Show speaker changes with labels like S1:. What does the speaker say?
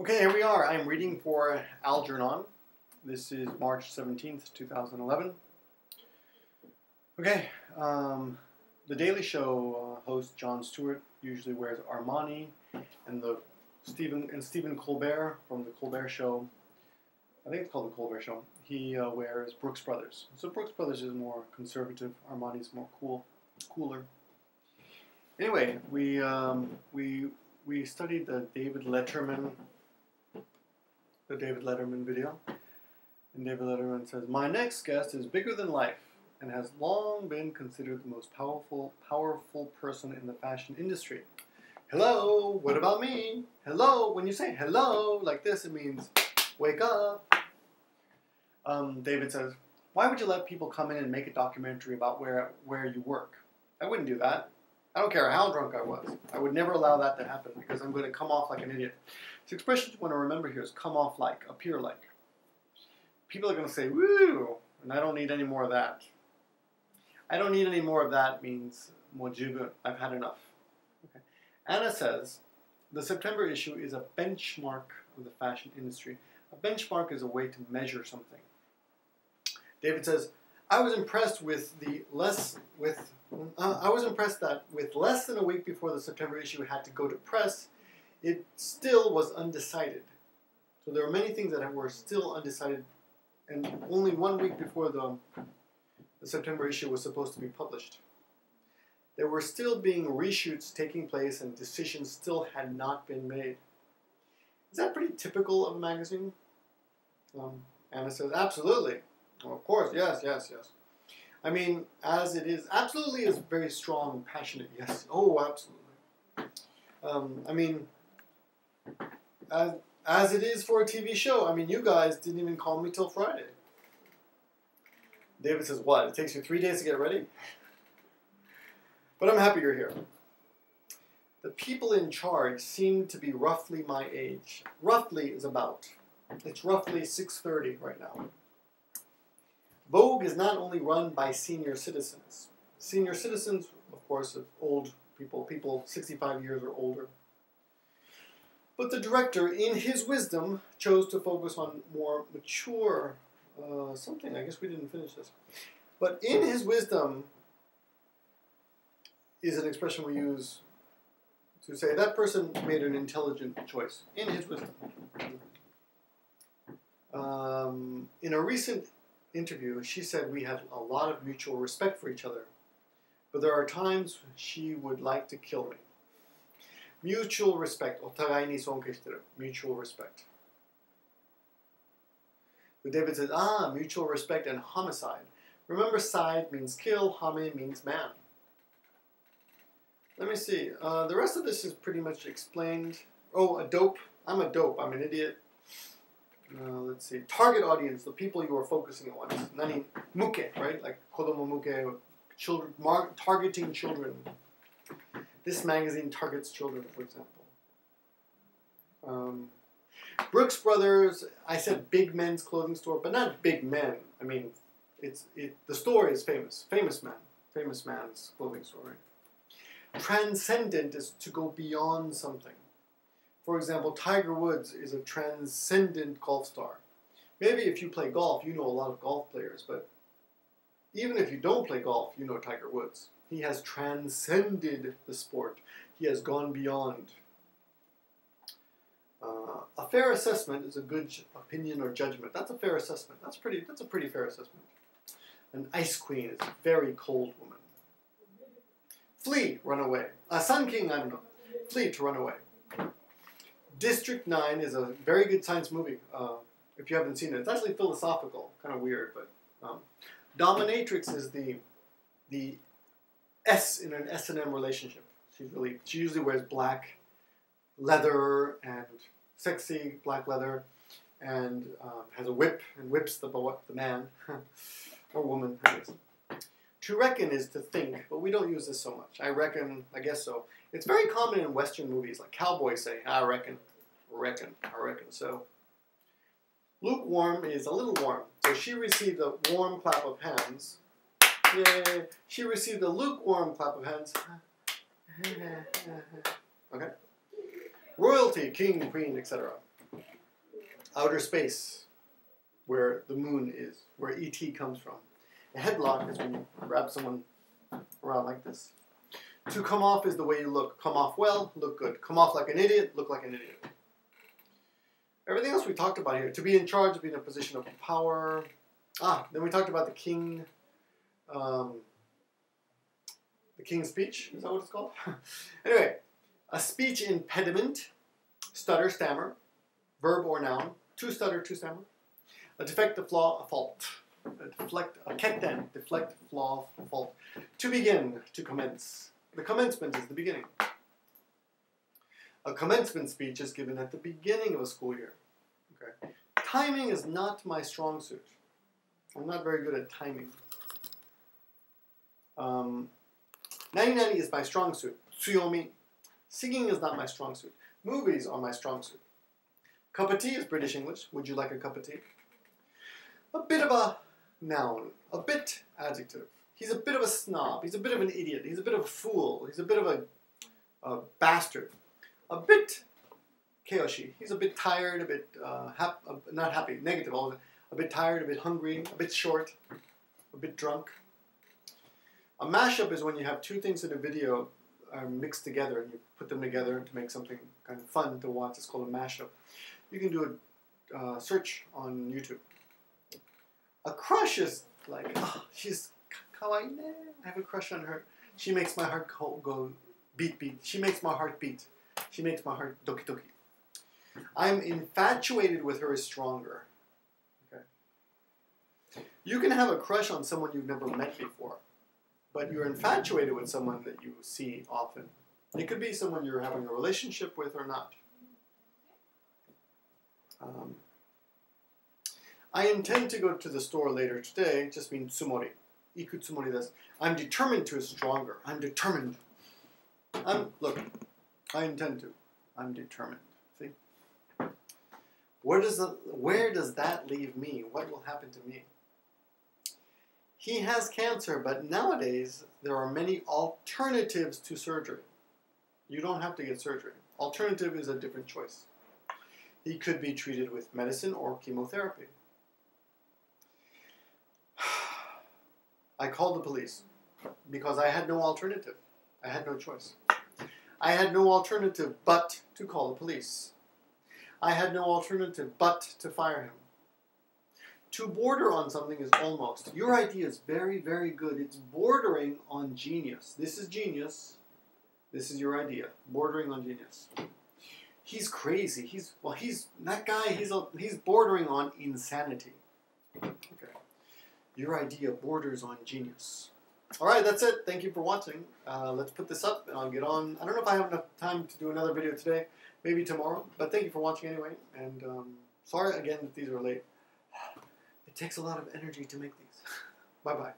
S1: Okay, here we are. I'm reading for Algernon. This is March 17th, 2011. Okay, the Daily Show host Jon Stewart usually wears Armani, and Stephen Colbert from the Colbert Show, I think it's called the Colbert Show, he wears Brooks Brothers. So Brooks Brothers is more conservative, Armani's more cooler. Anyway, we studied the David Letterman video, and David Letterman says, "My next guest is bigger than life and has long been considered the most powerful person in the fashion industry." Hello, what about me? Hello, when you say hello like this, it means wake up. David says, "Why would you let people come in and make a documentary about where you work? I wouldn't do that. I don't care how drunk I was. I would never allow that to happen because I'm going to come off like an idiot." The expression you want to remember here is come off like, appear like. People are going to say, woo, and I don't need any more of that. I don't need any more of that means mojubun. I've had enough. Okay. Anna says, the September issue is a benchmark of the fashion industry. A benchmark is a way to measure something. David says, I was impressed that with less than a week before the September issue had to go to press, it still was undecided. So there were many things that were still undecided, and only 1 week before the September issue was supposed to be published. There were still being reshoots taking place, and decisions still had not been made. Is that pretty typical of a magazine? Anna says, absolutely. Well, of course, yes. I mean, as it is, absolutely is very strong, passionate, yes. Oh, absolutely. I mean, as it is for a TV show, I mean, you guys didn't even call me till Friday. David says, what? It takes you 3 days to get ready? But I'm happy you're here. The people in charge seem to be roughly my age. Roughly is about. It's roughly 6:30 right now. Vogue is not only run by senior citizens. Senior citizens, of course, are old people 65 years or older. But the director, in his wisdom, chose to focus on more mature something. I guess we didn't finish this. But in his wisdom is an expression we use to say that person made an intelligent choice. In his wisdom. In a recent interview, she said we had a lot of mutual respect for each other, but there are times she would like to kill me. Mutual respect. お互いに尊敬してる. Mutual respect. But David says, mutual respect and homicide. Remember, side means kill, hame means man. Let me see. The rest of this is pretty much explained. Oh, a dope. I'm a dope. I'm an idiot. Let's see. Target audience, the people you are focusing on. Nani muke, right? Like kodomo muke, children, targeting children. This magazine targets children, for example. Brooks Brothers, I said big men's clothing store, but not big men. I mean, the store is famous. Famous man's clothing store, right? Transcendent is to go beyond something. For example, Tiger Woods is a transcendent golf star. Maybe if you play golf, you know a lot of golf players, but even if you don't play golf, you know Tiger Woods. He has transcended the sport. He has gone beyond. A fair assessment is a good opinion or judgment. That's a fair assessment. That's a pretty fair assessment. An ice queen is a very cold woman. Flee, run away. Sun King, I don't know. Flee, to run away. District 9 is a very good science movie, if you haven't seen it. It's actually philosophical, kind of weird, but dominatrix is the S in an S&M relationship. She usually wears black leather and sexy black leather, and has a whip and whips the man or woman. I guess. To reckon is to think, but we don't use this so much. I reckon, I guess so. It's very common in Western movies, like cowboys say, I reckon. So, lukewarm is a little warm. So she received a warm clap of hands. Yay! She received a lukewarm clap of hands. Okay. Royalty, king, queen, etc. Outer space, where the moon is, where E.T. comes from. A headlock is when you grab someone around like this. To come off is the way you look. Come off well, look good. Come off like an idiot, look like an idiot. Everything else we talked about here. To be in charge, be in a position of power. Then we talked about the king. The king's speech. Is that what it's called? Anyway, a speech impediment. Stutter, stammer. Verb or noun. To stutter, to stammer. A defect, a flaw, a fault. A kekten, deflect, flaw, fault. To begin, to commence. The commencement is the beginning. A commencement speech is given at the beginning of a school year. Okay. Timing is not my strong suit. I'm not very good at timing. 90-90 is my strong suit. Tsuyomi. Singing is not my strong suit. Movies are my strong suit. Cup of tea is British English. Would you like a cup of tea? A bit of a noun. A bit adjective. He's a bit of a snob. He's a bit of an idiot. He's a bit of a fool. He's a bit of a bastard. A bit keyoshi. He's a bit tired, a bit not happy, negative. A bit tired, a bit hungry, a bit short, a bit drunk. A mashup is when you have two things in a video mixed together and you put them together to make something kind of fun to watch. It's called a mashup. You can do a search on YouTube. A crush is like, oh, she's kawaii. I have a crush on her. She makes my heart go beat beat. She makes my heart beat. She makes my heart doki doki. I'm infatuated with her is stronger. Okay. You can have a crush on someone you've never met before, but you're infatuated with someone that you see often. It could be someone you're having a relationship with or not. I intend to go to the store later today. Just means tsumori. Iku tsumori desu. I'm determined to is stronger. I'm determined. Look, I intend to. I'm determined. See? Where does that leave me? What will happen to me? He has cancer, but nowadays there are many alternatives to surgery. You don't have to get surgery. Alternative is a different choice. He could be treated with medicine or chemotherapy. I called the police because I had no alternative. I had no choice. I had no alternative but to call the police. I had no alternative but to fire him. To border on something is almost. Your idea is very, very good. It's bordering on genius. This is genius. This is your idea. Bordering on genius. He's crazy. He's that guy. He's bordering on insanity. Okay. Your idea borders on genius. All right, that's it. Thank you for watching. Let's put this up and I'll get on. I don't know if I have enough time to do another video today. Maybe tomorrow. But thank you for watching anyway. And sorry again that these are late. It takes a lot of energy to make these. Bye-bye.